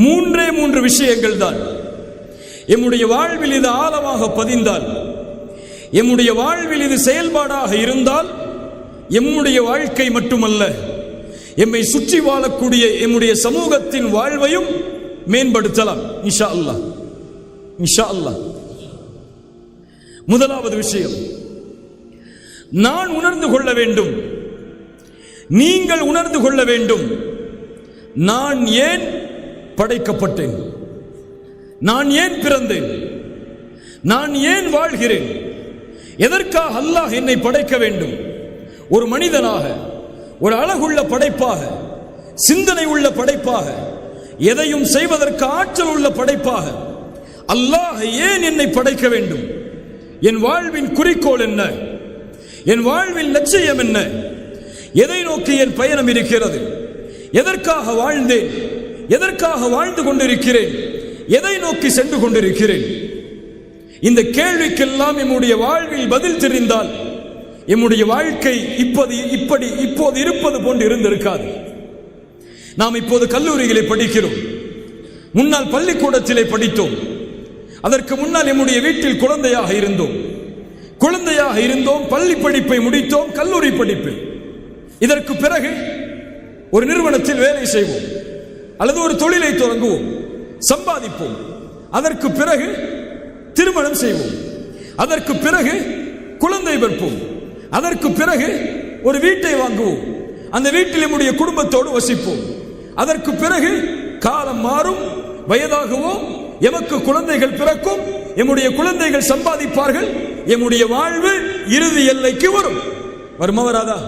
மூன்று விஷயங்கள் தான். எம்முடைய வாழ்வில் இது ஆழமாக பதிந்தால், எம்முடைய வாழ்வில் இது செயல்பாடாக இருந்தால், எம்முடைய வாழ்க்கை மட்டுமல்ல, எம்மை சுற்றி வாழக்கூடிய எம்முடைய சமூகத்தின் வாழ்வையும் மேம்படுத்தலாம் இன்ஷா அல்லாஹ். இன்ஷா அல்லாஹ். முதலாவது விஷயம், நான் உணர்ந்து கொள்ள வேண்டும், நீங்கள் உணர்ந்து கொள்ள வேண்டும், நான் ஏன் படைக்கப்பட்டேன், நான் ஏன் பிறந்தேன், நான் ஏன் வாழ்கிறேன், எதற்காக அல்லாஹ் என்னை படைக்க வேண்டும். ஒரு மனிதனாக, ஒரு அழகுள்ள படைப்பாக, சிந்தனை உள்ள படைப்பாக, எதையும் செய்வதற்கு ஆற்றல் உள்ள படைப்பாக அல்லாஹ் ஏன் என்னை படைக்க வேண்டும்? என் வாழ்வின் குறிக்கோள் என்ன? என் வாழ்வின் லட்சியம் என்ன? எதை நோக்கி என் பயணம் இருக்கிறது? எதற்காக வாழ்ந்தேன்? எதற்காக வாழ்ந்து கொண்டிருக்கிறேன்? எதை நோக்கி சென்று கொண்டிருக்கிறேன்? இந்த கேள்விக்கெல்லாம் நம்முடைய வாழ்வில் பதில் தெரிந்தால் நம்முடைய வாழ்க்கை இப்போது இருப்பது போன்று இருந்திருக்காது. நாம் இப்போது கல்லூரிகளை படிக்கிறோம், முன்னால் பள்ளிக்கூடத்திலே படித்தோம், அதற்கு முன்னால் நம்முடைய வீட்டில் குழந்தையாக இருந்தோம், பள்ளி படிப்பை முடித்தோம், கல்லூரி படிப்பு. இதற்கு பிறகு ஒரு நிறுவனத்தில் வேலை செய்வோம் அல்லது ஒரு தொழிலை தொடங்குவோம், சம்பாதிப்போம். அதற்கு பிறகு திருமணம் செய்வோம், அதற்கு பிறகு குழந்தை பிறப்போம், அதற்கு பிறகு ஒரு வீட்டை வாங்குவோம், அந்த வீட்டில் நம்முடைய குடும்பத்தோடு வசிப்போம். அதற்கு பிறகு காலம் மாறும், வயதாகுவோம், எமக்கு குழந்தைகள் பிறக்கும், எம்முடைய குழந்தைகள் சம்பாதிப்பார்கள், எம்முடைய வாழ்வு இறுதி எல்லைக்கு வரும். வருமா வராதா?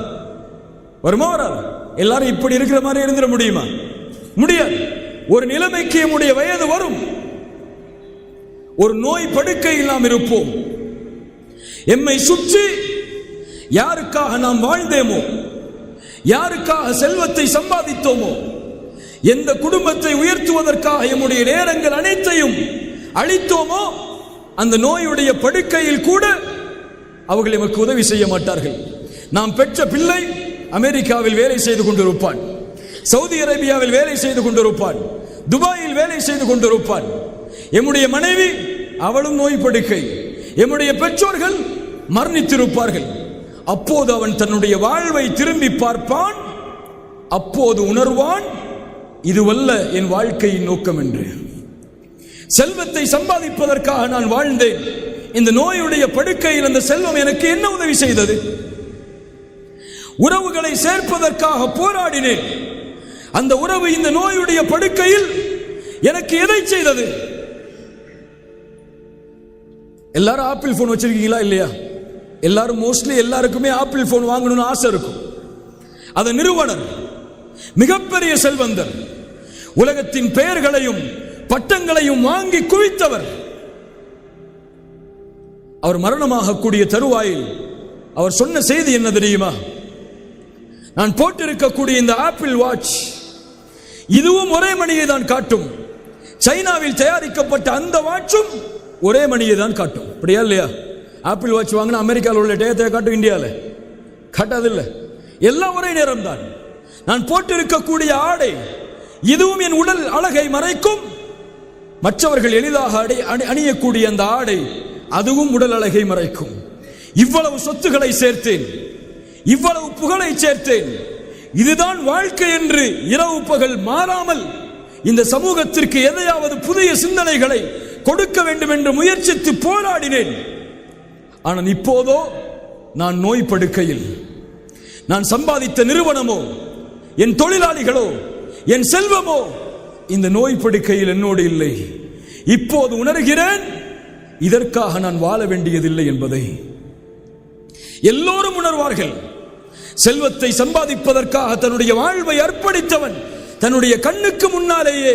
எல்லாரும் இப்படி இருக்கிற மாதிரி இருந்துட முடியுமா? முடியாது. ஒரு நிலைமைக்கு நம்முடைய வயது வரும், ஒரு நோய் படுக்கையில் நாம் இருப்போம். எம்மை சுற்றி யாருக்காக நாம் வாழ்ந்தேமோ, யாருக்காக செல்வத்தை சம்பாதித்தோமோ, எந்த குடும்பத்தை உயர்த்துவதற்காக நம்முடைய நேரங்கள் அனைத்தையும் அளித்தோமோ, அந்த நோயுடைய படுக்கையில் கூட அவர்கள் எமக்கு உதவி செய்ய மாட்டார்கள். நாம் பெற்ற பிள்ளை அமெரிக்காவில் வேலை செய்து கொண்டிருப்பான், சவுதி அரேபியாவில் வேலை செய்து கொண்டிருப்பான், துபாயில் வேலை செய்து கொண்டிருப்பான். எம்முடைய மனைவி அவளும் நோய் படுக்கை, எம்முடைய பெற்றோர்கள் மரணித்திருப்பார்கள். அப்போது அவன் தன்னுடைய வாழ்வை திரும்பி பார்ப்பான், அப்போது உணர்வான், இதுவல்ல என் வாழ்க்கையின் நோக்கம் என்று. செல்வத்தை சம்பாதிப்பதற்காக நான் வாழ்ந்தேன், இந்த நோயுடைய படுக்கையில் அந்த செல்வம் எனக்கு என்ன உதவி செய்தது? உறவுகளை சேர்ப்பதற்காக போராடினேன், அந்த உறவு இந்த நோயுடைய படுக்கையில் எனக்கு எதை செய்தது? எல்லாரும் ஆப்பிள் போன் வச்சிருக்கீங்களா இல்லையா? எல்லாரும் மோஸ்ட்லி எல்லாருக்குமே ஆப்பிள் போன் வாங்கணும்னு ஆசை இருக்கும். அந்த நிறுவனர் மிகப்பெரிய செல்வந்தர், உலகத்தின் பெயர்களையும் பட்டங்களையும் வாங்கி குவித்தவர். அவர் மரணமாக கூடிய தருவாயில் அவர் சொன்ன செய்தி என்ன தெரியுமா? நான் போட்டிருக்கக்கூடிய இந்த ஆப்பிள் வாட்ச் இதுவும் ஒரே மணியை தான் காட்டும், சைனாவில் தயாரிக்கப்பட்ட அந்த வாட்சும் ஒரே மணியை தான் காட்டும். அப்படியா இல்லையா? ஆப்பிள் வாட்ச் வாங்கினா அமெரிக்காவில் உள்ள டேத்தை காட்டும், இந்தியாவில் காட்டாதில்லை. எல்லாம் ஒரே நேரம் தான். நான் போட்டிருக்கக்கூடிய ஆடை இதுவும் என் உடல் அழகை மறைக்கும், மற்றவர்கள் எளிதாக அணியக்கூடிய அந்த ஆடை அதுவும் உடல் அழகை மறைக்கும். இவ்வளவு சொத்துக்களை சேர்த்தேன், இவ்வளவு புகழை சேர்த்தேன், இதுதான் வாழ்க்கை என்று இரவு பகல் மாறாமல் இந்த சமூகத்திற்கு எதையாவது புதிய சிந்தனைகளை கொடுக்க வேண்டும் என்று முயற்சித்து போராடினேன். ஆனால் இப்போதோ நான் நோய் படுக்கையில், நான் சம்பாதித்த நிறுவனமோ, என் தொழிலாளிகளோ, என் செல்வமோ இந்த நோய் படுக்கையில் என்னோடு இல்லை. இப்போது உணர்கிறேன், இதற்காக நான் வாழ வேண்டியதில்லை என்பதை. எல்லோரும் உணர்வார்கள். செல்வத்தை சம்பாதிப்பதற்காக தன்னுடைய வாழ்வை அர்ப்பணித்தவன் தன்னுடைய கண்ணுக்கு முன்னாலேயே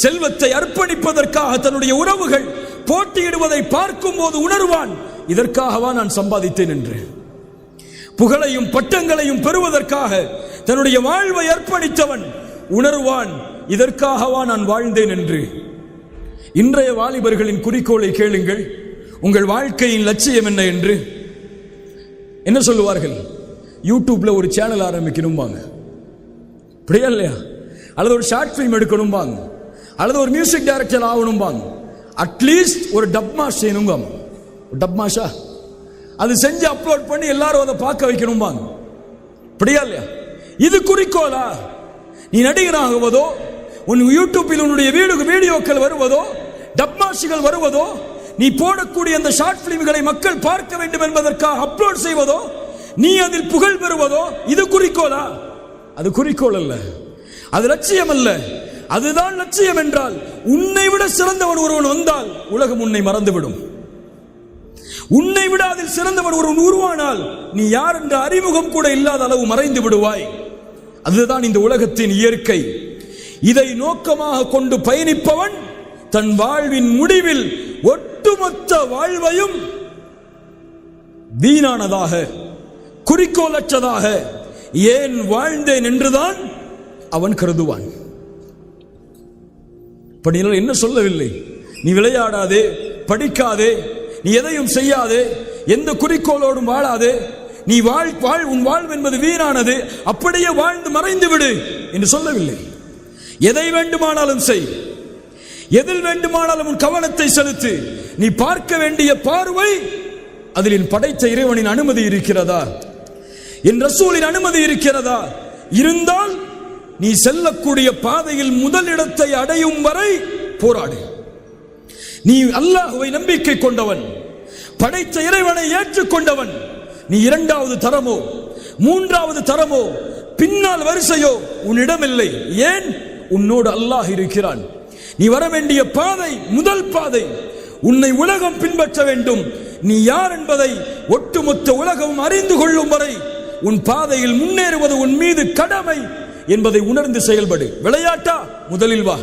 செல்வத்தை அர்ப்பணிப்பதற்காக தன்னுடைய உறவுகள் போட்டியிடுவதை பார்க்கும் போது உணர்வான், இதற்காகவா நான் சம்பாதித்தேன் என்று. புகழையும் பட்டங்களையும் பெறுவதற்காக தன்னுடைய வாழ்வை அர்ப்பணித்தவன் உணர்வான், இதற்காகவா நான் வாழ்ந்தேன் என்று. இன்றைய வாலிபர்களின் குறிக்கோளை கேளுங்கள். உங்கள் வாழ்க்கையின் லட்சியம் என்ன என்று என்ன சொல்லுவார்கள்? யூடியூப்ல ஒரு சேனல் ஆரம்பிக்கணும்பாங்க, அப்படியா இல்லையா? அல்லது ஒரு ஷார்ட் பிலிம் எடுக்கணும்பாங்க, அல்லது ஒரு மியூசிக் டைரக்டர் ஆகணும்பாங்க. அட்லீஸ்ட் ஒரு டப்மா செய்யணுங்க. டப்மாஷா அது செஞ்சு அப்லோட் பண்ணி எல்லாரும் அதை பார்க்க வைக்கணும்பாங்க. அப்படியா இல்லையா? இது குறிக்கோளா? நீ நடிகனாகுவதோ, உன் யூடியூப்பில் உன்னுடைய வீடியோக்கள் வருவதோ, டப்மாஷிகள் வருவதோ, நீ போடக்கூடிய அந்த ஷார்ட் பிலிம்களை மக்கள் பார்க்க வேண்டும் என்பதற்காக அப்லோட் செய்வதோ, நீ அதில் புகழ் பெறுவதோ, இது குறிக்கோளா? அது குறிக்கோள் அல்ல, அது லட்சியம் அல்ல. அதுதான் லட்சியம் என்றால் உன்னை விட சிறந்தவன் ஒருவன் வந்தால் உலகம் உன்னை மறந்துவிடும். உன்னை விட அதில் சிறந்தவன் ஒருவன் உருவானால் நீ யார் என்ற அறிமுகம் கூட இல்லாத அளவு மறைந்து விடுவாய். அதுதான் இந்த உலகத்தின் இயற்கை. இதை நோக்கமாக கொண்டு பயணிப்பவன் தன் வாழ்வின் முடிவில் ஒட்டுமொத்த வாழ்வையும் வீணானதாக, குறிக்கோளற்றதாக ஏன் வாழ்ந்தேன் என்றுதான் அவன் கருதுவான். என்ன சொல்லவில்லை, நீ விளையாடாதே, படிக்காதே, நீ எதையும் செய்யாதே, எந்த குறிக்கோளோடும் வாழாதே, நீ உன் வாழ்வு என்பது வீணானது, அப்படியே வாழ்ந்து மறைந்து விடு என்று சொல்லவில்லை. எதை வேண்டுமானாலும் செய், எதில் வேண்டுமானாலும் உன் கவனத்தை செலுத்து. நீ பார்க்க வேண்டிய பார்வை அதில் என் படைத்த இறைவனின் அனுமதி இருக்கிறதா, என் ரசூலின் அனுமதி இருக்கிறதா? இருந்தால் நீ செல்லக்கூடிய பாதையில் முதலிடத்தை அடையும் வரை போராடு. நீ அல்லாஹ்வை நம்பிக்கை கொண்டவன், படைத்த இறைவனை ஏற்றுக்கொண்டவன். நீ இரண்டாவது தரமோ மூன்றாவது தரமோ பின்னால் வரிசையோ உன்னிடம் இல்லை. ஏன்? உன்னோடு அல்லாஹ் இருக்கிறான். நீ வர வேண்டிய பாதை முதல் பாதை. உன்னை உலகம் பின்பற்ற வேண்டும். நீ யார் என்பதை ஒட்டுமொத்த உலகம் அறிந்து கொள்ளும் வரை உன் பாதையில் முன்னேறுவது உன் மீது கடமை என்பதை உணர்ந்து செயல்படு. விளையாட்டா? முதலில் வா.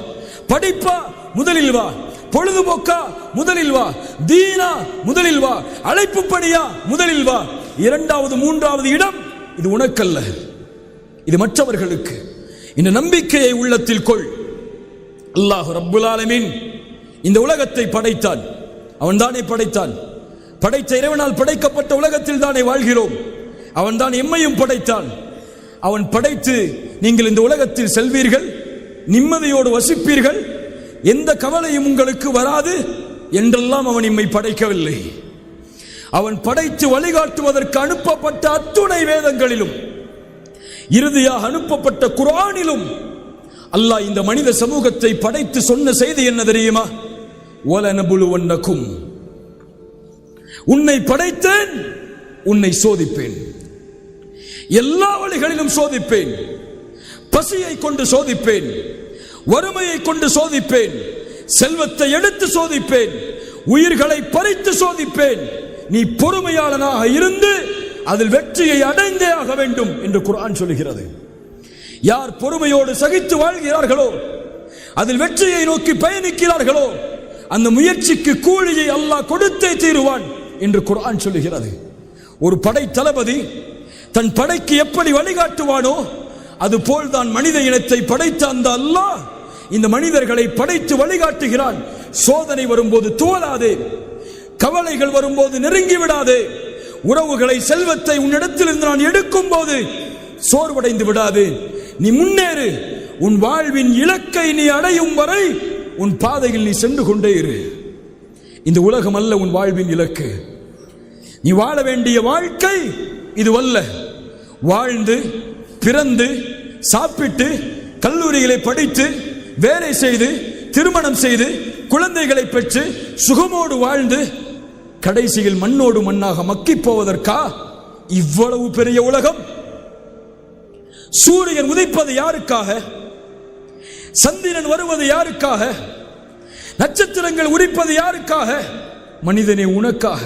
படிப்பா? முதலில் வா. பொழுதுபோக்கா? முதலில் வா. தீனா? முதலில் வா. அழைப்பு பணியா? முதலில் வா. இரண்டாவது மூன்றாவது இடம் இது உனக்கல்ல, இது மற்றவர்களுக்கு. இந்த நம்பிக்கையை உள்ளத்தில் கொள். அல்லாஹ் ரப்புல் ஆலமீன் இந்த உலகத்தை படைத்தான். அவன் தானே படைத்தான். படைத்த இறைவனால் படைக்கப்பட்ட உலகத்தில் தானே வாழ்கிறோம். அவன் தான் எம்மையும் படைத்தான். அவன் படைத்து நீங்கள் இந்த உலகத்தில் செல்வீர்கள், நிம்மதியோடு வசிப்பீர்கள், எந்த கவலையும் உங்களுக்கு வராது என்றெல்லாம் அவன் எம்மை படைக்கவில்லை. அவன் படைத்து வழிகாட்டுவதற்கு அனுப்பப்பட்ட அத்துணை வேதங்களிலும் இறுதியாக அனுப்பப்பட்ட குர்ஆனிலும் அல்லாஹ் இந்த மனித சமூகத்தை படைத்து சொன்ன செய்தி என்ன தெரியுமா? வலனபுலுவன்னக்கும், உன்னை படைத்தேன், உன்னை சோதிப்பேன், எல்லா வழிகளிலும் சோதிப்பேன். பசியை கொண்டு சோதிப்பேன், வறுமையை கொண்டு சோதிப்பேன், செல்வத்தை எடுத்து சோதிப்பேன், உயிர்களை பறித்து சோதிப்பேன். நீ பொறுமையாளனாக இருந்து அதில் வெற்றியை அடைந்தே ஆக வேண்டும் என்று குர்ஆன் சொல்கிறது. யார் பொறுமையோடு சகித்து வாழ்கிறார்களோ, அதில் வெற்றியை நோக்கி பயணிக்கிறார்களோ, அந்த முயற்சிக்கு கூலியை அல்லாஹ் கொடுத்தே தீருவான் என்று குர்ஆன் சொல்கிறது. ஒரு படை தளபதி தன் படைக்கு எப்படி வழிகாட்டுவானோ அதுபோல் தான் மனித இனத்தை படைத்த அந்த அல்லாஹ் இந்த மனிதர்களை படைத்து வழிகாட்டுகிறான். சோதனை வரும்போது தோலாதே, கவலைகள் வரும்போது நெருங்கி விடாதே, உறவுகளை செல்வத்தை உன்னிடத்திலிருந்து நான் எடுக்கும் போது சோர்வடைந்து விடாதே. நீ முன்னேறு. உன் வாழ்வின் இலக்கை நீ அடையும் வரை உன் பாதையில் நீ சென்று கொண்டே இரு. இந்த உலகம் அல்ல உன் வாழ்வின் இலக்கு. நீ வாழ வேண்டிய வாழ்க்கை இதுவல்ல. வாழ்ந்து பிறந்து சாப்பிட்டு கல்லூரிகளை படித்து வேலை செய்து திருமணம் செய்து குழந்தைகளை பெற்று சுகமோடு வாழ்ந்து கடைசியில் மண்ணோடு மண்ணாக மக்கி போவதற்கா இவ்வளவு பெரிய உலகம்? சூரியன் உதிப்பது யாருக்காக? சந்திரன் வருவது யாருக்காக? நட்சத்திரங்கள் உதிப்பது யாருக்காக? மனிதனே உனக்காக.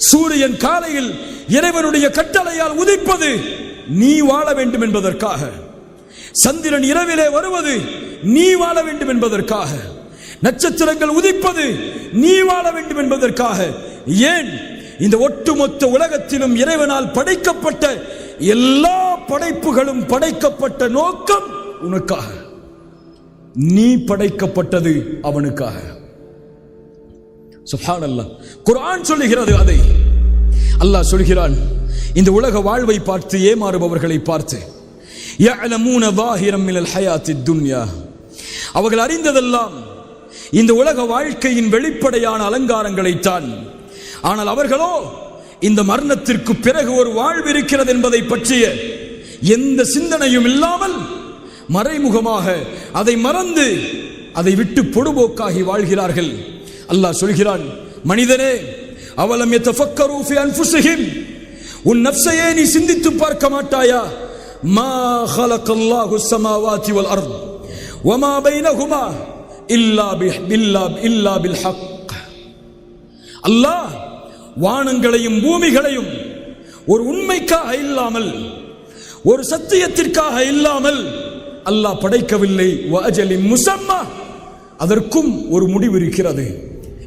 சூரியன் காலையில் இறைவனுடைய கட்டளையால் உதிப்பது நீ வாழ வேண்டும் என்பதற்காக. சந்திரன் இரவிலே வருவது நீ வாழ வேண்டும் என்பதற்காக. நட்சத்திரங்கள் உதிப்பது நீ வாழ வேண்டும் என்பதற்காக. ஏன்? இந்த ஒட்டுமொத்த உலகத்திலும் இறைவனால் படைக்கப்பட்ட எல்லா படைப்புகளும் படைக்கப்பட்ட நோக்கம் உனக்காக. நீ படைக்கப்பட்டது அவனுக்காக. சுப்ஹானல்லாஹ். குர்ஆன் சொல்லுகிறது அதை. அல்லாஹ் சொல்கிறான், இந்த உலக வாழ்வை பார்த்து ஏமாறுபவர்களை பார்த்து, யஅலமூன ظاهرا من الحياة الدنيا அவர்கள் அறிந்ததெல்லாம் இந்த உலக வாழ்க்கையின் வெளிப்படையான அலங்காரங்களைத்தான். ஆனால் அவர்களோ இந்த மரணத்திற்கு பிறகு ஒரு வாழ்வு இருக்கிறது என்பதை பற்றிய எந்த சிந்தனையும் இல்லாமல் மறைமுகமாக அதை மறந்து அதை விட்டு பொடுபோக்காகி வாழ்கிறார்கள். அல்லாஹ் சொல்கிறான், மனிதனே, அவலம் யதஃபக்கரு ஃபி அன்ஃபுஸிஹிம், உன் நஃப்ஸையே நீ சிந்தித்து பார்க்க மாட்டாயா? மா ஹலகல்லாஹு ஸமாவாதி வல் அர்த் வமா பைனஹுமா இல்லா பில் ஹக். அல்லாஹ் வானங்களையும் பூமிகளையும் ஒரு உண்மைக்காக இல்லாமல், ஒரு சத்தியத்திற்காக இல்லாமல் அல்லாஹ் படைக்கவில்லை. வஅஜலின் முஸம்மா, அதற்கும் ஒரு முடிவு இருக்கிறது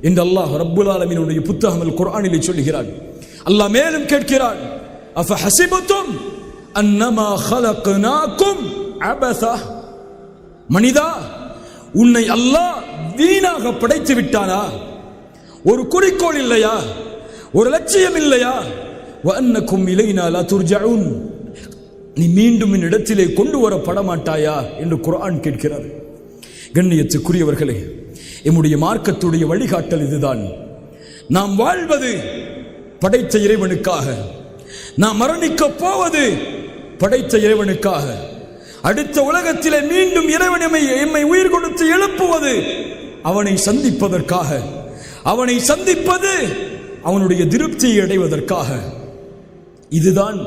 என்று அல்லாஹ் ரப்புல் ஆலமீனுடைய புத்தகம் அல் குர்ஆனிலே சொல்கிறான். அல்லாஹ் மேலும் கேட்கிறான், அஃபஹஸிபதும் அன்னமா ஹலக்னாகும் அபஸா, மனிதா, உன்னை அல்லாஹ் வீணாக படைத்து விட்டானா? ஒரு குறிக்கோள் இல்லையா? ஒரு லட்சியம் இல்லையா? வஅன்னகும் இலைனா லா துர்ஜஊன், நீ மீண்டும் இந்த இடத்திலே கொண்டு வரப்பட மாட்டாயா என்று குர்ஆன் கேட்கிறது. கண்ணியத்துக்குரியவர்களே, எம்முடைய மார்க்கத்துடைய வழிகாட்டல் இதுதான். நாம் வாழ்வது படைத்த இறைவனுக்காக, நாம் மரணிக்க போவது படைத்த இறைவனுக்காக. அடுத்த உலகத்திலே மீண்டும் இறைவன் எம்மை உயிர் கொடுத்து எழுப்புவது அவனை சந்திப்பதற்காக. அவனை சந்திப்பது அவனுடைய திருப்தியை அடைவதற்காக. இதுதான்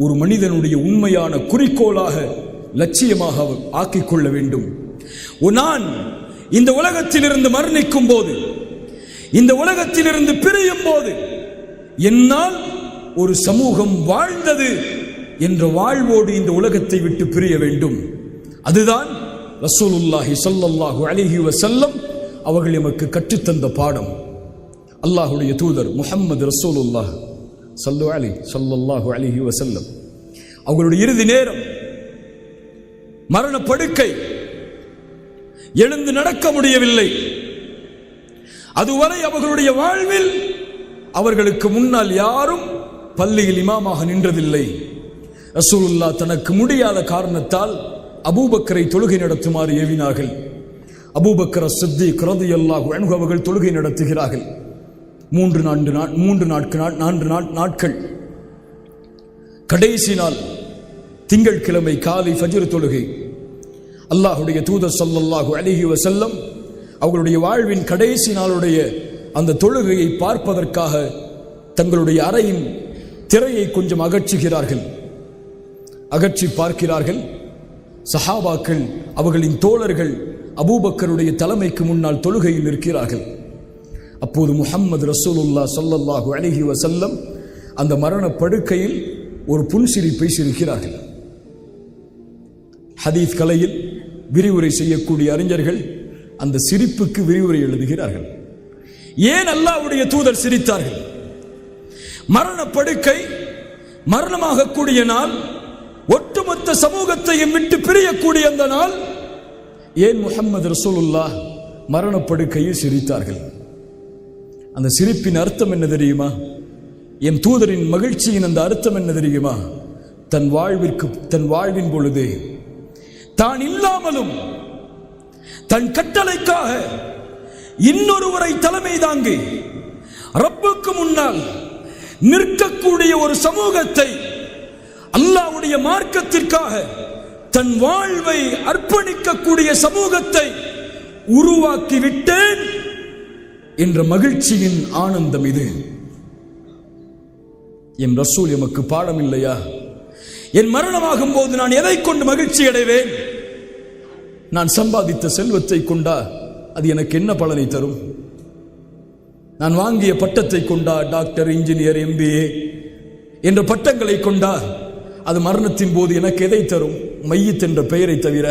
ஒரு மனிதனுடைய உண்மையான குறிக்கோளாக, லட்சியமாக ஆக்கிக் கொள்ள வேண்டும். நான் இந்த உலகத்திலிருந்து மரணிக்கும் போது, இந்த உலகத்திலிருந்து பிரியும் போது, என்னால் ஒரு சமூகம் வாழ்ந்தது என்ற வாழ்வோடு இந்த உலகத்தை விட்டு பிரிய வேண்டும். அதுதான் ரசூலுல்லாஹி ஸல்லல்லாஹு அலைஹி வஸல்லம் அவர்கள் எமக்கு கற்றுத்தந்த பாடம். அல்லாஹ்வுடைய தூதர் முஹம்மது ரசூலுல்லாஹ் ஸல்லல்லாஹு அலைஹி வஸல்லம் அவர்களுடைய இறுதி நேரம், மரண படுக்கை, எழுந்து நடக்க முடியவில்லை. அதுவரை அவர்களுடைய வாழ்வில் அவர்களுக்கு முன்னால் யாரும் பள்ளியில் இமாமாக நின்றதில்லை. ரசூலுல்லாஹ் தனக்கு முடியாத காரணத்தால் அபூபக்கரை தொழுகை நடத்துமாறு ஏவினார்கள். அபூபக்கர் சித்தீக் ரலியல்லாஹு அன்ஹு அவர்கள் தொழுகை நடத்துகிறார்கள். 4 நாட்கள். கடைசி நாள் திங்கட்கிழமை காலை ஃபஜ்ர் தொழுகை. அல்லாஹ்வுடைய தூதர் ஸல்லல்லாஹு அலைஹி வஸல்லம் அவர்களுடைய வாழ்வின் கடைசி நாளுடைய அந்த தொழுகையை பார்ப்பதற்காக தங்களுடைய அறையின் திரையை கொஞ்சம் அகற்றி பார்க்கிறார்கள். சஹாபாக்கள், அவர்களின் தோழர்கள் அபூபக்கருடைய தலைமைக்கு முன்னால் தொழுகையில் நிற்கிறார்கள். அப்போது முஹம்மது ரசூலுல்லாஹ் ஸல்லல்லாஹு அலைஹி வஸல்லம் அந்த மரண படுக்கையில் ஒரு புன்சிரிப்பை சிரிக்கிறார்கள். ஹதீஸ் கலையில் விரிவுரை செய்யக்கூடிய அறிஞர்கள் அந்த சிரிப்புக்கு விரிவுரை எழுதுகிறார்கள். ஏன் அல்லாஹ்வுடைய தூதர் சிரித்தார்கள்? மரண படுக்கை, மரணமாக கூடிய நாள், ஒட்டுமொத்த சமூகத்தையும் விட்டு பிரியக்கூடிய அந்த நாள், ஏன் முஹம்மது ரசூலுல்லாஹ் மரணப்படுக்கையில் சிரித்தார்கள்? அந்த சிரிப்பின் அர்த்தம் என்ன தெரியுமா? என் தூதரின் மகிழ்ச்சியின் அந்த அர்த்தம் என்ன தெரியுமா? தன் வாழ்வின் பொழுதே தான் இல்லாமலும் தன் கட்டளைக்காக இன்னொருவரை தலைமை தாங்கி ரப்புக்கு முன்னால் நிற்கக்கூடிய ஒரு சமூகத்தை, அல்லாஹ்வுடைய மார்க்கத்திற்காக தன் வாழ்வை அர்ப்பணிக்கக்கூடிய சமூகத்தை உருவாக்கி விட்டேன் என்ற மகிழ்ச்சியின் ஆனந்தம் இது. என் ரசூல் எமக்கு பாடம் இல்லையா? என் மரணமாகும் போது நான் எதை கொண்டு மகிழ்ச்சி அடைவேன்? நான் சம்பாதித்த செல்வத்தை கொண்டா அது எனக்கு என்ன பலனை தரும்? நான் வாங்கிய பட்டத்தை கொண்டா, டாக்டர், இன்ஜினியர், MBA என்ற பட்டங்களை கொண்டா அது மரணத்தின் போது எனக்கு எதை தரும்? மையத் என்ற பெயரை தவிர.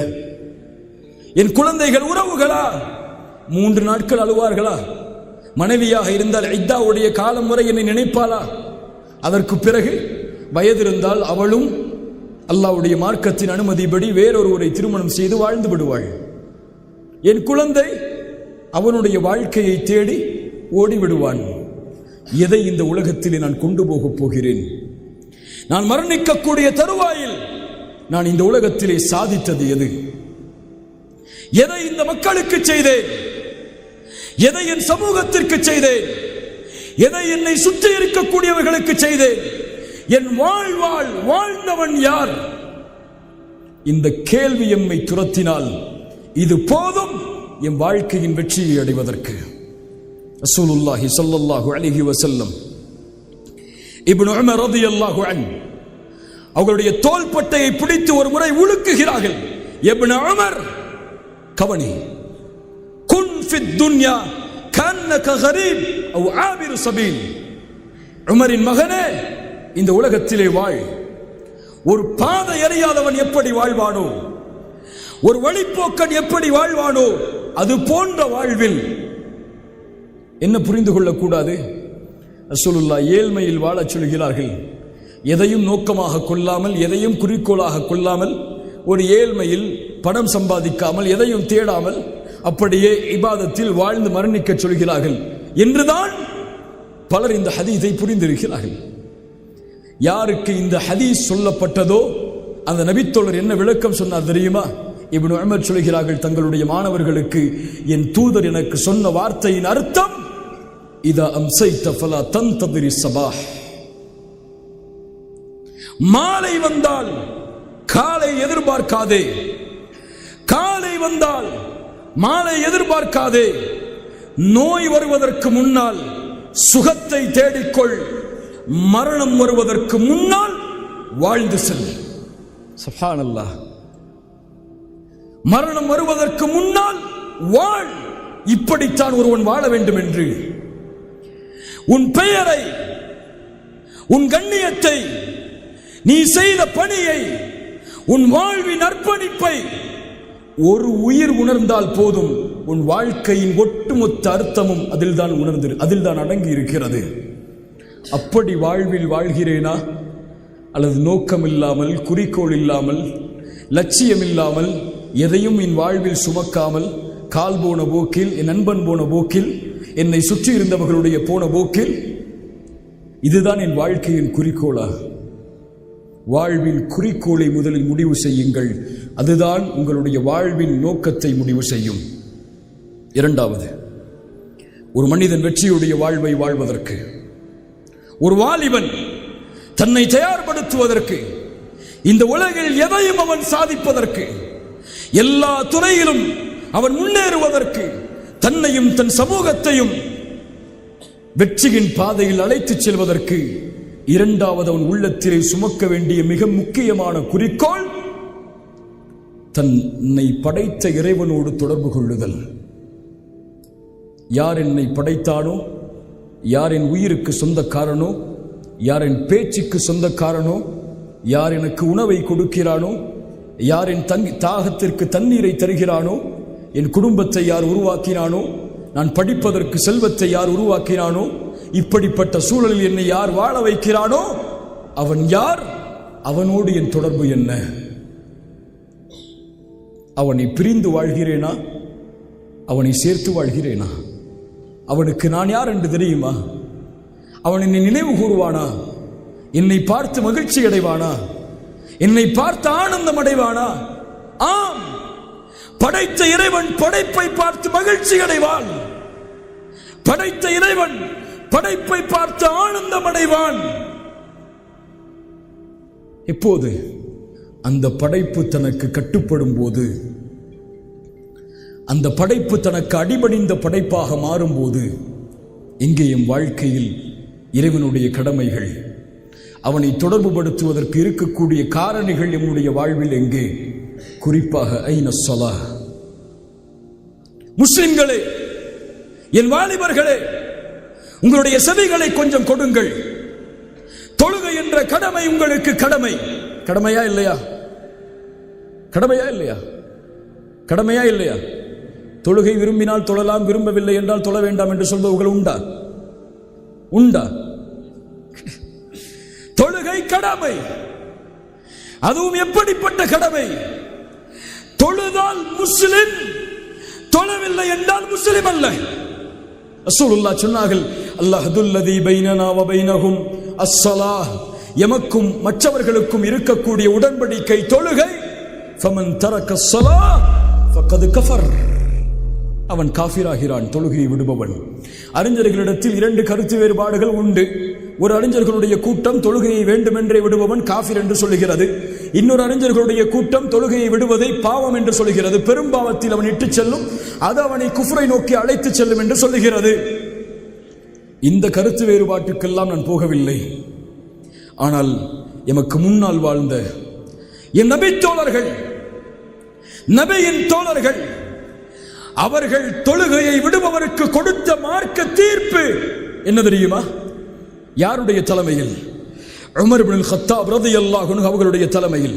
என் குழந்தைகள் உறவுகளா 3 நாட்கள் அழுவார்களா? மனைவியாக இருந்தால் இத்தாவுடைய காலம் வரை என்னை நினைப்பாளா? அதற்கு பிறகு வயது இருந்தால் அவளும் அல்லாஹ்வுடைய மார்க்கத்தின் அனுமதிப்படி வேறொருவரை திருமணம் செய்து வாழ்ந்து விடுவாள். என் குழந்தை அவனுடைய வாழ்க்கையை தேடி ஓடிவிடுவான். எதை இந்த உலகத்திலே நான் கொண்டு போகப் போகிறேன்? நான் மரணிக்கக்கூடிய தருவாயில் நான் இந்த உலகத்திலே சாதித்தது எது? எதை இந்த மக்களுக்கு செய்தேன், எதை என் சமூகத்திற்கு செய்தேன், எதை என்னை சுற்றி இருக்கக்கூடியவர்களுக்கு செய்தேன், என் வாழ்ந்தவன் யார்? இந்த கேள்வி எம்மை துரத்தினால் இது போதும் என் வாழ்க்கையின் வெற்றியை அடைவதற்கு. ரசூலுல்லாஹி ஸல்லல்லாஹு அலைஹி வஸல்லம் இப்னு உமர் ரலியல்லாஹு அன்ஹு அவர்களுடைய தோள்பட்டையை பிடித்து ஒரு முறை உலுக்குகிறார்கள். இப்னு உமர், கவனி, குன் ஃபித் துன்யா கன்னக கரீப் அவ் ஆபிரு சபீல். உமரின் மகனே, இந்த உலகத்திலே வாழ். ஒரு பாதை அறியாதவன் எப்படி வாழ்வானோ, ஒரு வழிப்போக்கன் எப்படி வாழ்வானோ, அது போன்ற வாழ்வில் என்ன புரிந்து கொள்ளக்கூடாது? ரசூலுல்லாஹ் ஏழ்மையில் வாழச் சொல்கிறார்கள். எதையும் நோக்கமாக கொள்ளாமல், எதையும் குறிக்கோளாக கொள்ளாமல், ஒரு ஏழ்மையில் பணம் சம்பாதிக்காமல், எதையும் தேடாமல் அப்படியே இபாதத்தில் வாழ்ந்து மரணிக்க சொல்கிறார்கள் என்றுதான் பலர் இந்த ஹதீஸை புரிந்திருக்கிறார்கள். யாருக்கு இந்த ஹதீஸ் சொல்லப்பட்டதோ அந்த நபித்தோழர் என்ன விளக்கம் சொன்னார் தெரியுமா? இப்னு உமர் சொல்கிறார்கள் தங்களுடைய மாணவர்களுக்கு, என் தூதர் எனக்கு சொன்ன வார்த்தையின் அர்த்தம், இதா அம்சைத ஃபலா தன்ததிரி ஸபாஹ். மாலை வந்தால் காலை எதிர்பார்க்காதே, காலை வந்தால் மாலை எதிர்பார்க்காதே. நோய் வருவதற்கு முன்னால் சுகத்தை தேடிக்கொள், மரணம் வருவதற்கு முன்னால் வாழ்ந்து செல். சுப்ஹானல்லாஹ். மரணம் வருவதற்கு முன்னால் வாழ். இப்படித்தான் ஒருவன் வாழ வேண்டும் என்று உன் பெயரை, உன் கண்ணியத்தை, நீ செய்த பணியை, உன் வாழ்வின் அர்ப்பணிப்பை ஒரு உயிர் உணர்ந்தால் போதும். உன் வாழ்க்கையின் ஒட்டுமொத்த அர்த்தமும் அதில்தான் அடங்கி இருக்கிறது. அப்படி வாழ்வில் வாழ்கிறேனா, அல்லது நோக்கம் இல்லாமல், குறிக்கோள் இல்லாமல், லட்சியம் இல்லாமல், எதையும் என் வாழ்வில் சுமக்காமல், கால் போன போக்கில், என் நண்பன் போன போக்கில், என்னை சுற்றி இருந்தவர்களுடைய போன போக்கில், இதுதான் என் வாழ்க்கையின் குறிக்கோளா? வாழ்வின் குறிக்கோளை முதலில் முடிவு செய்யுங்கள். அதுதான் உங்களுடைய வாழ்வின் நோக்கத்தை முடிவு செய்யும். இரண்டாவது, ஒரு மனிதன் வெற்றியுடைய வாழ்வை வாழ்வதற்கு, ஒரு வாலிபன் தன்னை தயார்படுத்துவதற்கு, இந்த உலகில் எதையும் அவன் சாதிப்பதற்கு, எல்லா துறையிலும் அவன் முன்னேறுவதற்கு, தன்னையும் தன் சமூகத்தையும் வெற்றியின் பாதையில் அழைத்துச் செல்வதற்கு, இரண்டாவது அவன் உள்ளத்திலே சுமக்க வேண்டிய மிக முக்கியமான குறிக்கோள் தன்னை படைத்த இறைவனோடு தொடர்பு கொள்ளுதல். யார் என்னை படைத்தானோ, யார் என் உயிருக்கு சொந்தக்காரனோ, யார் என் பேச்சுக்கு சொந்தக்காரனோ, யார் எனக்கு உணவை கொடுக்கிறானோ, யார் என் தாகத்திற்கு தண்ணீரை தருகிறானோ, என் குடும்பத்தை யார் உருவாக்கினானோ, நான் படிப்பதற்கு செல்வத்தை யார் உருவாக்கினானோ, இப்படிப்பட்ட சூழலில் என்னை யார் வாழ வைக்கிறானோ, அவன் யார், அவனோடு என் தொடர்பு என்ன? அவனை பிரிந்து வாழ்கிறேனா, அவனை சேர்த்து வாழ்கிறேனா? அவனுக்கு நான் யார் என்று தெரியுமா? அவன் என்னை நினைவு கூறுவானா? என்னை பார்த்து மகிழ்ச்சி அடைவானா? என்னை பார்த்து ஆனந்தம் அடைவானா? ஆம், படைத்த இறைவன் படைப்பை பார்த்து மகிழ்ச்சி அடைவான். படைத்த இறைவன் படைப்பை பார்த்து ஆனந்தம் அடைவான். எப்போது? அந்த படைப்பு தனக்கு கட்டுப்படும் போது, அந்த படைப்பு தனக்கு அடிபணிந்த படைப்பாக மாறும்போது. இங்கே என் வாழ்க்கையில் இறைவனுடைய கடமைகள், அவனை தொடர்புபடுத்துவதற்கு இருக்கக்கூடிய காரணிகள் நம்முடைய வாழ்வில் எங்கே? குறிப்பாக ஐன ஸலாஹ். முஸ்லிம்களே, என் வாலிபர்களே, உங்களுடைய செவிகளை கொஞ்சம் கொடுங்கள். தொழுகை என்ற கடமை உங்களுக்கு கடமை. கடமையா இல்லையா? கடமையா இல்லையா? கடமையா இல்லையா? தொழுகை விரும்பினால் தொழலாம், விரும்பவில்லை என்றால் தொழ வேண்டாம் என்று சொல்பவர்கள் உண்டா? உண்டா? தொழுகை கடமை. அதுவும் எப்படிப்பட்ட கடமை? தொழுதால் முஸ்லிம், தொழவில்லை என்றால் முஸ்லிம் அல்ல. ரசூலுல்லாஹ் சொன்னார்கள், அல்லாஹுல்லதி பைனனா வ பைனஹும் அஸ்ஸலாஹ். எமக்கும் மற்றவர்களுக்கும் இருக்கக்கூடிய உடன்படிக்கை தொழுகை. ஃபமன் தரக ஸலாஹ் ஃபக்கத் கஃபர், அவன் காஃபிராகிறான், தொழுகையை விடுபவன். அறிஞர்களிடத்தில் 2 கருத்து வேறுபாடுகள் உண்டு. ஒரு அறிஞர்களுடைய கூட்டம் தொழுகையை வேண்டுமென்றே விடுபவன் காஃபிர் என்று சொல்லுகிறது. இன்னொரு அறிஞர்களுடைய கூட்டம் தொழுகையை விடுவதை பாவம் என்று சொல்லுகிறது. பெரும்பாவத்தில் அவன் இட்டுச் செல்லும், அது அவனை குஃப்ரை நோக்கி அழைத்து செல்லும் என்று சொல்லுகிறது. இந்த கருத்து வேறுபாட்டுக்கெல்லாம் நான் போகவில்லை. ஆனால் எமக்கு முன்னால் வாழ்ந்த என் நபி தோழர்கள், நபியின் தோழர்கள், அவர்கள் தொழுகையை விடுபவருக்கு கொடுத்த மார்க்க தீர்ப்பு என்ன தெரியுமா? யாருடைய தலைமையில்? உமர் இப்னு கத்தாப் ரலியல்லாஹு அன்ஹு அவர்களுடைய தலைமையில்,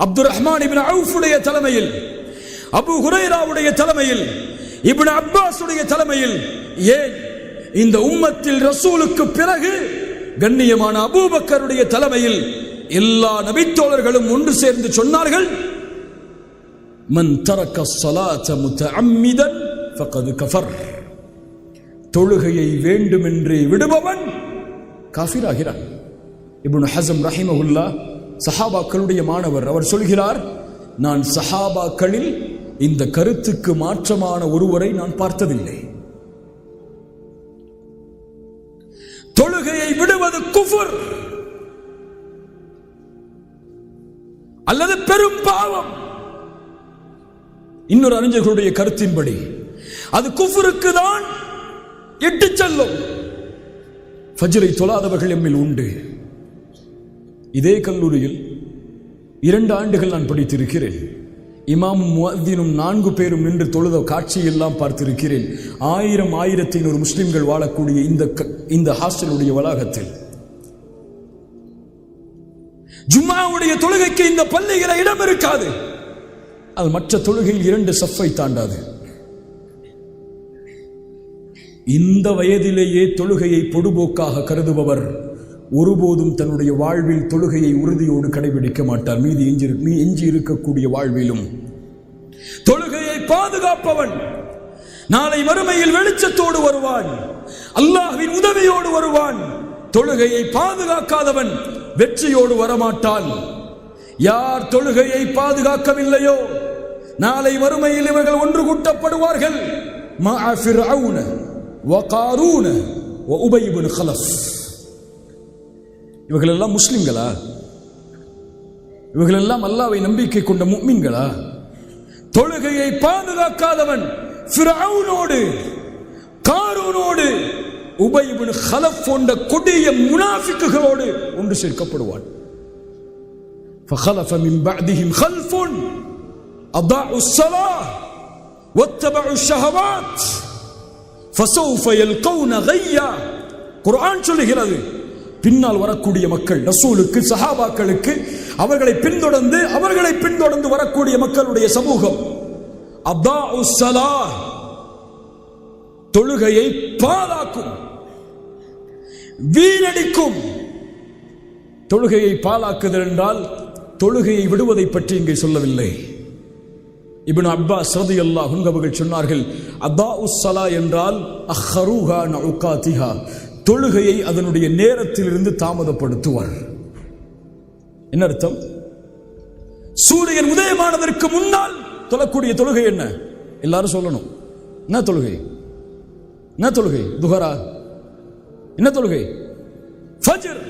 அப்துர் ரஹ்மான் இப்னு அவுஃபுடைய தலைமையில், அபூ ஹுரைராவுடைய தலைமையில், இப்னு அப்பாஸுடைய தலைமையில், ஏன் இந்த உம்மத்தில் ரசூலுக்கு பிறகு கண்ணியமான அபூபக்கருடைய தலைமையில் எல்லா நபித்தோழர்களும் ஒன்று சேர்ந்து சொன்னார்கள், மன் தரக்க ஸலாத முத்தஅம்மிதன் ஃபகத் கஃபர், தொழுகையை வேண்டுமென்றே விடுபவன் காஃபிராகிறான். இப்னு ஹஸம் ரஹிமஹுல்லாஹ் சஹாபாக்களுடைய மாணவர், அவர் சொல்கிறார், நான் சஹாபாக்களில் இந்த கருத்துக்கு மாற்றமான ஒருவரை நான் பார்த்ததில்லை. தொழுகையை விடுவது குஃபர் அல்லது பெரும் பாவம். இன்னொரு அறிஞர்களுடைய கருத்தின்படி அது குஃபருக்கு தான் இட்டுச் செல்லும். ஃபஜ்ரை தொழாதவர்கள் எம்மில் உண்டு. இதே கல்லூரியில் 2 ஆண்டுகள் நான் படித்திருக்கிறேன். இமாமும் முஅத்தினும் 4 பேரும் நின்று தொழுத காட்சியெல்லாம் பார்த்திருக்கிறேன். 1000-1500 முஸ்லிம்கள் வாழக்கூடிய இந்த ஹாஸ்டலுடைய வளாகத்தில் ஜும்மாவுடைய தொழுகைக்கு இந்த பள்ளியில் இடம் இருக்காது. அது மற்ற தொழுகையில் 2 சஃப்பை தாண்டாது. இந்த வயதிலேயே தொழுகையை பொடுபோக்காக கருதுபவர் ஒருபோதும் தன்னுடைய வாழ்வில் தொழுகையை உறுதியோடு கடைபிடிக்க மாட்டார். எஞ்சி இருக்கக்கூடிய வாழ்விலும் தொழுகையை பாதுகாப்பவன் நாளை மறுமையில் வெளிச்சத்தோடு வருவான், அல்லாஹ்வின் உதவியோடு வருவான். தொழுகையை பாதுகாக்காதவன் வெற்றியோடு வரமாட்டான். யார் தொழுகையை பாதுகாக்கவில்லையோ நாளை மறுமையில் இவர்கள் ஒன்று கூட்டப்படுவார்கள். மஅ ஃபிர்அவுன வ காரூன வ உபய் இப்னு கலஃப். இவர்கள் எல்லாம் முஸ்லிம்களா? இவர்கள் எல்லாம் அல்லாஹ்வை நம்பிக்கை கொண்ட முஃமின்களா? தொழுகையை பாதுகாக்காதவன் ஃபிர்அவுனோடு, காரூனோடு, உபய் இப்னு கலஃப் போன்ற கொடிய முனாஃபிக்குகளோடு ஒன்று சேர்க்கப்படுவான். فخلف من بعدهم خلف أضاعوا الصلاة واتبعوا الشهوات فسوف يلقون غيا. குர்ஆன் சொல்லுகிறது, பின்னால் வரக்கூடிய மக்கள், ரசூலுக்கு, சஹாபாக்களுக்கு அவர்களை பின்தொடர்ந்து வரக்கூடிய மக்களுடைய சமூகம் அதாஉ ஸலாஹ், தொழுகையை பாழாக்கும், வீணடிக்கும். தொழுகையை பாழாக்குதல் என்றால் தொழுகையை விடுவதை பற்றி இங்கே சொல்லவில்லை. இப்னு அப்பாஸ் ரலியல்லாஹு அன்ஹு அவர்கள் சொன்னார்கள், அதாஉ ஸலா என்றால் அஹ்ருஹா நஉகாதிஹா, தொழுகையை அதனுடைய நேரத்திலிருந்து தாமதப்படுத்துவார். என்ன அர்த்தம்? சூரியன் உதயமானதற்கு முன்னால் தொழக்கூடிய தொழுகை என்ன? எல்லாரும் சொல்லணும். என்ன தொழுகை? என்ன தொழுகை? துஹரா? என்ன தொழுகை? ஃபஜ்ர்.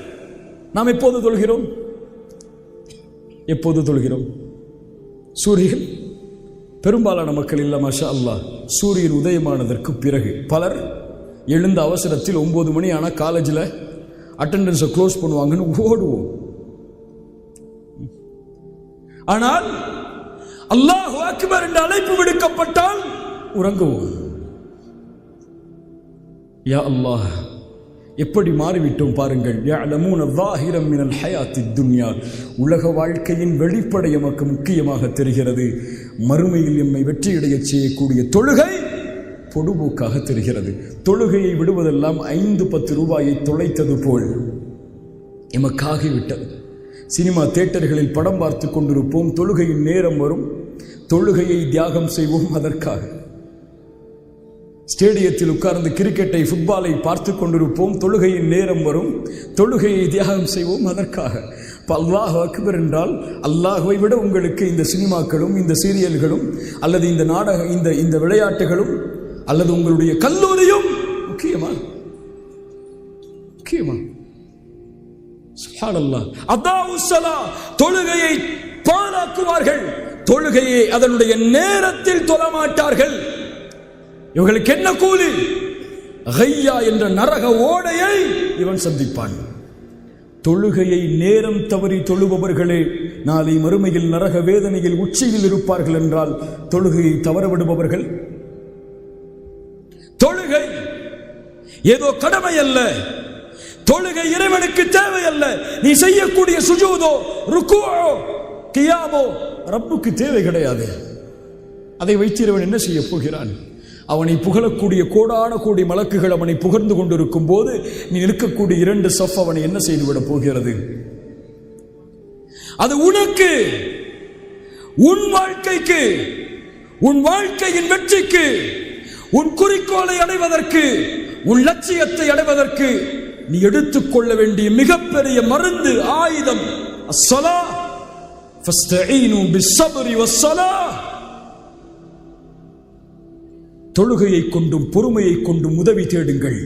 நாம் எப்போது தொழுகிறோம்? எப்போது தொழுகிறோம்? சூரியன் பெரும்பாலான மக்கள் இல்ல, மாஷா அல்லாஹ், சூரியன் உதயமானதற்கு பிறகு. பலர் எழுந்த அவசரத்தில் 9 மணி ஆனால் காலேஜில் அட்டெண்டன்ஸை க்ளோஸ் பண்ணுவாங்கன்னு ஓடுவோம். ஆனால் அல்லாஹு அக்பர் என்ற அழைப்பு விடுக்கப்பட்டால் உறங்குவோம். யா அல்லாஹ், எப்படி மாறிவிட்டோம் பாருங்கள். يعلمون ظاهرا من الحياة الدنيا, உலக வாழ்க்கையின் வெளிப்படை எமக்கு முக்கியமாக தெரிகிறது. மறுமையில் எம்மை வெற்றியடைய செய்யக்கூடிய தொழுகை பொடுபோக்காக தெரிகிறது. தொழுகையை விடுவதெல்லாம் 5-10 ரூபாயை தொலைத்தது போல் எமக்காகிவிட்டது. சினிமா தியேட்டர்களில் படம் பார்த்து கொண்டிருப்போம், தொழுகையின் நேரம் வரும், தொழுகையை தியாகம் செய்வோம் அதற்காக. ஸ்டேடியத்தில் உட்கார்ந்து கிரிக்கெட்டை, ஃபுட்பாலை பார்த்து கொண்டிருப்போம், தொழுகையின் நேரம் வரும், தொழுகையை தியாகம் செய்வோம் அதற்காக. அல்லாஹ் அக்பர் என்றால் அல்லாஹ்வை விட உங்களுக்கு இந்த சினிமாக்களும் இந்த சீரியல்களும் அல்லது இந்த நாடக இந்த விளையாட்டுகளும் அல்லது உங்களுடைய கல்லூரியும் முக்கியமா? சுப்ஹானல்லாஹ். அதாவுஸ்ஸலா, தொழுகையை பாழாக்குவார்கள், தொழுகையை அதனுடைய நேரத்தில் தொழமாட்டார்கள். இவர்களுக்கு என்ன கூலி? கையா என்ற நரக ஓடையை இவன் சந்திப்பான். தொழுகையை நேரம் தவறி தொழுபவர்களே நாளை மறுமையில் நரக வேதனையில் உச்சியில் இருப்பார்கள் என்றால் தொழுகையை தவறவிடுபவர்கள். தொழுகை ஏதோ கடமை அல்ல, தொழுகை இறைவனுக்கு தேவை அல்ல. நீ செய்யக்கூடிய சுஜூதோ ருக்குவோ கியாமோ ரப்புக்கு தேவை கிடையாது. அதை வைத்து இறைவன் என்ன செய்ய போகிறான்? அவனை புகழக்கூடிய கோடான கோடி மலக்குகள் அவனை புகழ்ந்து கொண்டிருக்கும் போது நீ நிற்கக்கூடிய 2 சஃப் அவனை என்ன செய்துவிட போகிறது? அது உனக்கு, உன் வாழ்க்கைக்கு, உன் வாழ்க்கையின் வெற்றிக்கு, உன் குறிக்கோளை அடைவதற்கு, உன் லட்சியத்தை அடைவதற்கு நீ எடுத்துக்கொள்ள வேண்டிய மிகப்பெரிய மருந்து, ஆயுதம். அஸ்ஸலா ஃபஸ்தஈனு பிஸ்ஸப்ரி வஸ்ஸலா. தொழுகையை கொண்டும் பொறுமையை கொண்டும் உதவி தேடுங்கள்.